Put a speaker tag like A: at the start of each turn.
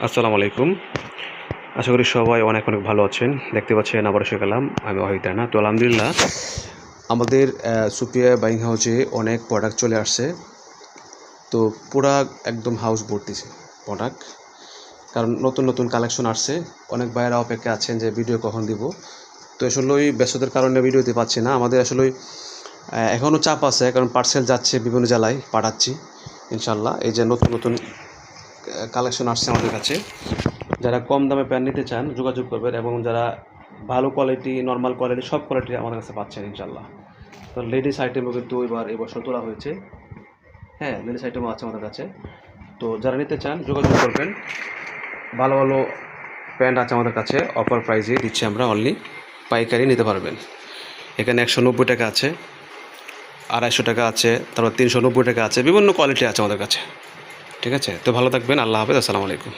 A: আসসালামু আলাইকুম। আশা করি সবাই অনেক অনেক ভালো আছেন। দেখতে পাচ্ছেন আবার এসে গেলাম আমি ওয়াহিদ রানা। তো আলহামদুলিল্লাহ আমাদের সুপিয়া বাইং হাউসে অনেক প্রোডাক্ট চলে আসছে। তো পুরা একদম হাউস ভর্তি প্রোডাক্ট, কারণ নতুন নতুন কালেকশন আসছে। অনেক ভাইয়েরা অপেক্ষা আছেন যে ভিডিও কখন দিব। তো আসলেই ব্যস্ততার কারণে ভিডিও দিতে পারছি না। আমাদের আসলেই এখনও চাপ আছে, কারণ পার্সেল যাচ্ছে বিভিন্ন জেলায়, পাঠাচ্ছি ইনশাল্লাহ। এই যে নতুন নতুন কালেকশন আসছে আমাদের কাছে। যারা কম দামে প্যান্ট নিতে চান যোগাযোগ করবেন, এবং যারা ভালো কোয়ালিটি, নর্মাল কোয়ালিটি, সব কোয়ালিটি আমাদের কাছে পাচ্ছেন ইনশাল্লাহ। তো লেডিস আইটেমও কিন্তু এই বছর তোলা হয়েছে। হ্যাঁ, লেডিস আইটেমও আছে আমাদের কাছে। তো যারা নিতে চান যোগাযোগ করবেন। ভালো ভালো প্যান্ট আছে আমাদের কাছে, অফার প্রাইসে দিচ্ছি আমরা, অনলি পাইকারি নিতে পারবেন। এখানে 190 টাকা আছে, 250 টাকা আছে, তারপর 390 টাকা আছে, বিভিন্ন কোয়ালিটি আছে আমাদের কাছে। ঠিক আছে, তো ভালো থাকবেন। আল্লাহ হাফেজ, আসসালামু আলাইকুম।